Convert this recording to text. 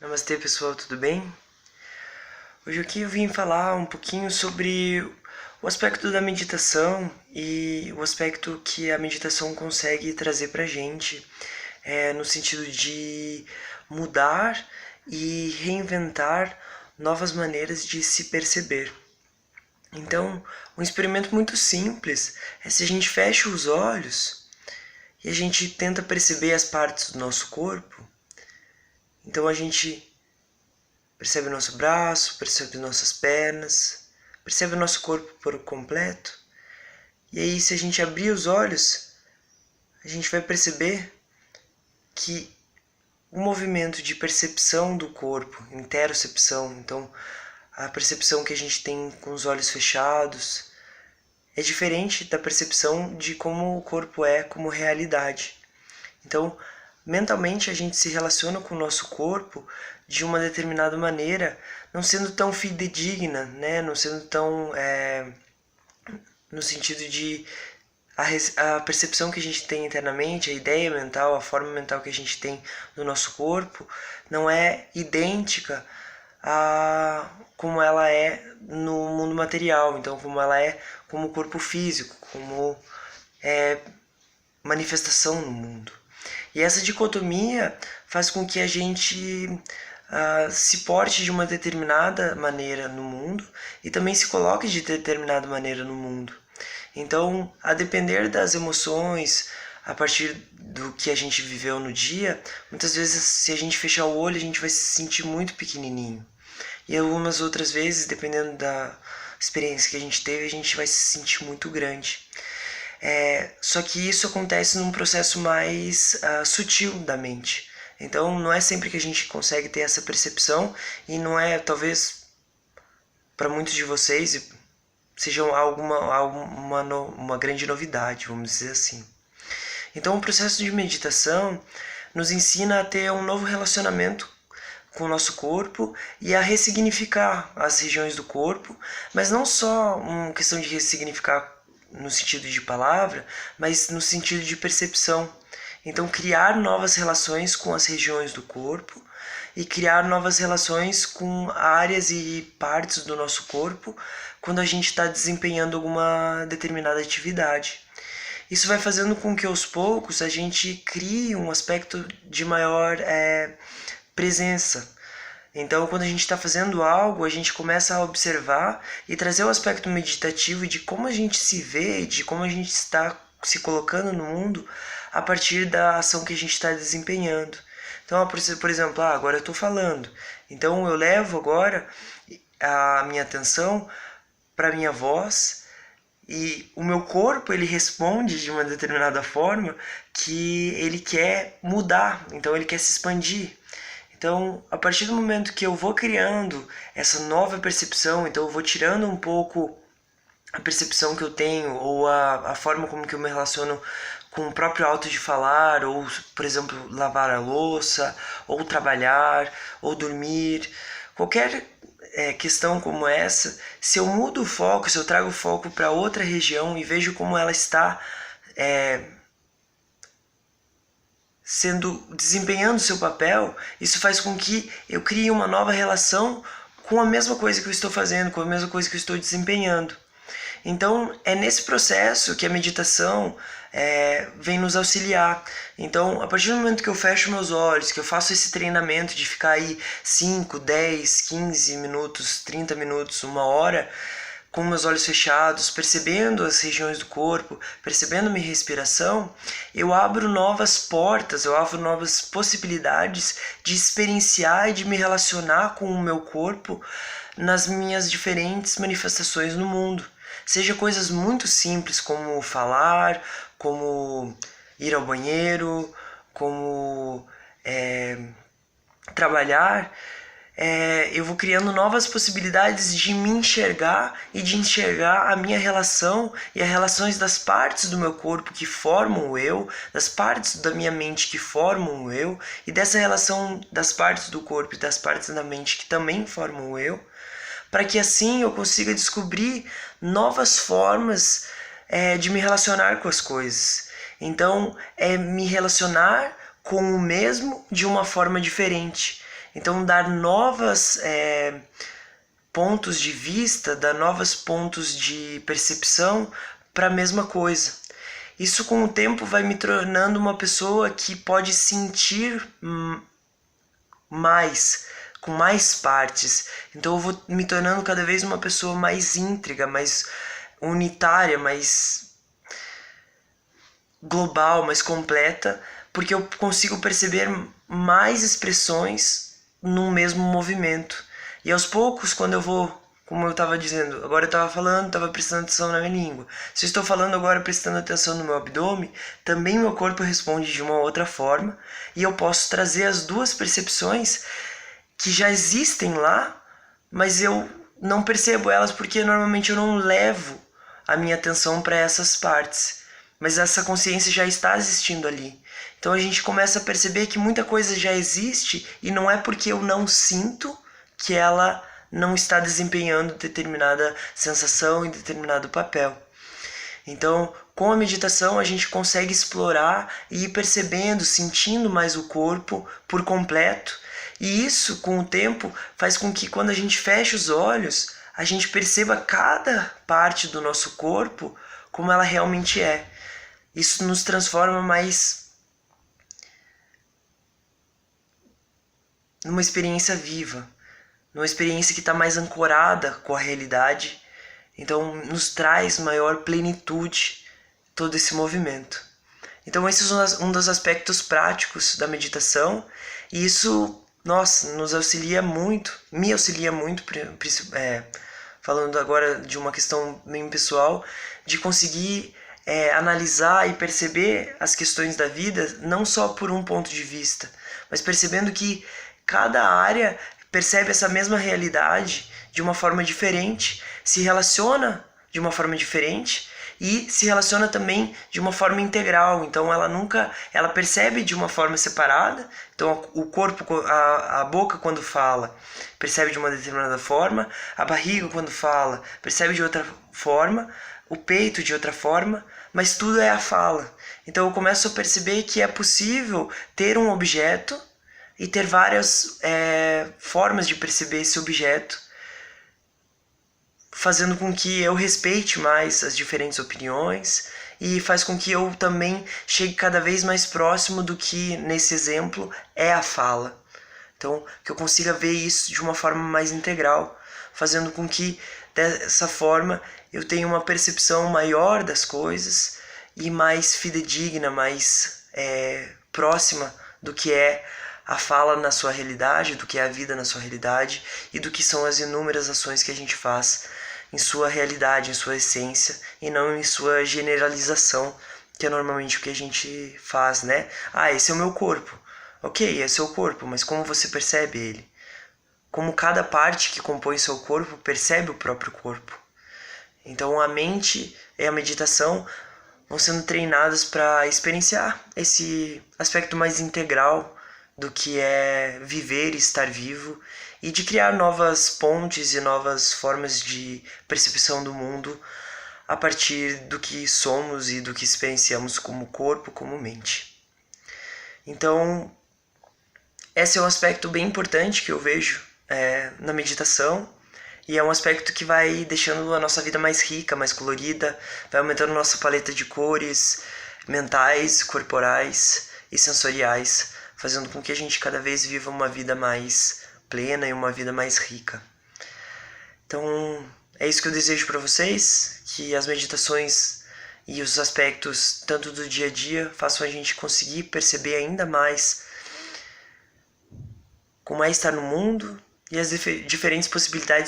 Namastê pessoal, tudo bem? Hoje aqui eu vim falar um pouquinho sobre o aspecto da meditação e o aspecto que a meditação consegue trazer pra gente, no sentido de mudar e reinventar novas maneiras de se perceber. Então, um experimento muito simples é se a gente fecha os olhos e a gente tenta perceber as partes do nosso corpo. Então a gente percebe o nosso braço, percebe nossas pernas, percebe o nosso corpo por completo. E aí, se a gente abrir os olhos, a gente vai perceber que o movimento de percepção do corpo, interocepção, então a percepção que a gente tem com os olhos fechados, é diferente da percepção de como o corpo é como realidade. Então, mentalmente a gente se relaciona com o nosso corpo de uma determinada maneira, não sendo tão fidedigna, né? Não sendo tão no sentido de a percepção que a gente tem internamente, a ideia mental, a forma mental que a gente tem do nosso corpo, não é idêntica a como ela é no mundo material, então como ela é como corpo físico, como manifestação no mundo. E essa dicotomia faz com que a gente se porte de uma determinada maneira no mundo e também se coloque de determinada maneira no mundo. Então, a depender das emoções, a partir do que a gente viveu no dia, muitas vezes, se a gente fechar o olho, a gente vai se sentir muito pequenininho. E algumas outras vezes, dependendo da experiência que a gente teve, a gente vai se sentir muito grande. Só que isso acontece num processo mais sutil da mente. Então não é sempre que a gente consegue ter essa percepção, e não é, talvez, para muitos de vocês, seja uma grande novidade, vamos dizer assim. Então o processo de meditação nos ensina a ter um novo relacionamento com o nosso corpo e a ressignificar as regiões do corpo, mas não só uma questão de ressignificar no sentido de palavra, mas no sentido de percepção. Então, criar novas relações com as regiões do corpo e criar novas relações com áreas e partes do nosso corpo quando a gente está desempenhando alguma determinada atividade. Isso vai fazendo com que aos poucos a gente crie um aspecto de maior presença. Então, quando a gente está fazendo algo, a gente começa a observar e trazer o aspecto meditativo de como a gente se vê, de como a gente está se colocando no mundo a partir da ação que a gente está desempenhando. Então, por exemplo, agora eu estou falando. Então, eu levo agora a minha atenção para a minha voz e o meu corpo ele responde de uma determinada forma que ele quer mudar, então ele quer se expandir. Então, a partir do momento que eu vou criando essa nova percepção, então eu vou tirando um pouco a percepção que eu tenho ou a forma como que eu me relaciono com o próprio ato de falar, ou, por exemplo, lavar a louça, ou trabalhar, ou dormir, qualquer questão como essa, se eu mudo o foco, se eu trago o foco para outra região e vejo como ela está desempenhando seu papel, isso faz com que eu crie uma nova relação com a mesma coisa que eu estou fazendo, com a mesma coisa que eu estou desempenhando. Então, é nesse processo que a meditação vem nos auxiliar. Então, a partir do momento que eu fecho meus olhos, que eu faço esse treinamento de ficar aí 5, 10, 15 minutos, 30 minutos, 1 hora, com meus olhos fechados, percebendo as regiões do corpo, percebendo minha respiração, eu abro novas portas, eu abro novas possibilidades de experienciar e de me relacionar com o meu corpo nas minhas diferentes manifestações no mundo. Seja coisas muito simples como falar, como ir ao banheiro, como trabalhar, eu vou criando novas possibilidades de me enxergar e de enxergar a minha relação e as relações das partes do meu corpo que formam o eu, das partes da minha mente que formam o eu, e dessa relação das partes do corpo e das partes da mente que também formam o eu, para que assim eu consiga descobrir novas formas de me relacionar com as coisas. Então, é me relacionar com o mesmo de uma forma diferente. Então, dar novas pontos de vista, dar novos pontos de percepção para a mesma coisa. Isso, com o tempo, vai me tornando uma pessoa que pode sentir mais, com mais partes. Então eu vou me tornando cada vez uma pessoa mais íntegra, mais unitária, mais global, mais completa, porque eu consigo perceber mais expressões num mesmo movimento. E aos poucos, quando eu vou, como eu estava dizendo, agora eu estava falando, estava prestando atenção na minha língua. Se eu estou falando agora prestando atenção no meu abdômen, também meu corpo responde de uma outra forma, e eu posso trazer as duas percepções que já existem lá, mas eu não percebo elas porque normalmente eu não levo a minha atenção para essas partes. Mas essa consciência já está existindo ali. Então a gente começa a perceber que muita coisa já existe e não é porque eu não sinto que ela não está desempenhando determinada sensação e determinado papel. Então, com a meditação, a gente consegue explorar e ir percebendo, sentindo mais o corpo por completo. E isso, com o tempo, faz com que quando a gente fecha os olhos, a gente perceba cada parte do nosso corpo como ela realmente é. Isso nos transforma mais numa experiência viva, numa experiência que está mais ancorada com a realidade. Então nos traz maior plenitude todo esse movimento. Então esse é um dos aspectos práticos da meditação, e isso, nossa, nos auxilia muito, me auxilia muito, falando agora de uma questão bem pessoal, de conseguir analisar e perceber as questões da vida não só por um ponto de vista, mas percebendo que cada área percebe essa mesma realidade de uma forma diferente, se relaciona de uma forma diferente e se relaciona também de uma forma integral. Então ela percebe de uma forma separada. Então o corpo, a boca quando fala, percebe de uma determinada forma, a barriga quando fala, percebe de outra forma, o peito de outra forma, mas tudo é a fala. Então eu começo a perceber que é possível ter um objeto e ter várias formas de perceber esse objeto, fazendo com que eu respeite mais as diferentes opiniões e faz com que eu também chegue cada vez mais próximo do que, nesse exemplo, é a fala. Então, que eu consiga ver isso de uma forma mais integral, fazendo com que, dessa forma, eu tenha uma percepção maior das coisas e mais fidedigna, mais próxima do que é a fala na sua realidade, do que é a vida na sua realidade e do que são as inúmeras ações que a gente faz em sua realidade, em sua essência e não em sua generalização, que é normalmente o que a gente faz, né? Ah, esse é o meu corpo. Ok, esse é o corpo, mas como você percebe ele? Como cada parte que compõe seu corpo percebe o próprio corpo. Então a mente e a meditação vão sendo treinadas para experienciar esse aspecto mais integral do que é viver e estar vivo, e de criar novas pontes e novas formas de percepção do mundo a partir do que somos e do que experienciamos como corpo, como mente. Então, esse é um aspecto bem importante que eu vejo na meditação, e é um aspecto que vai deixando a nossa vida mais rica, mais colorida, vai aumentando nossa paleta de cores mentais, corporais e sensoriais, fazendo com que a gente cada vez viva uma vida mais plena e uma vida mais rica. Então, é isso que eu desejo para vocês, que as meditações e os aspectos tanto do dia a dia façam a gente conseguir perceber ainda mais como é estar no mundo e as diferentes possibilidades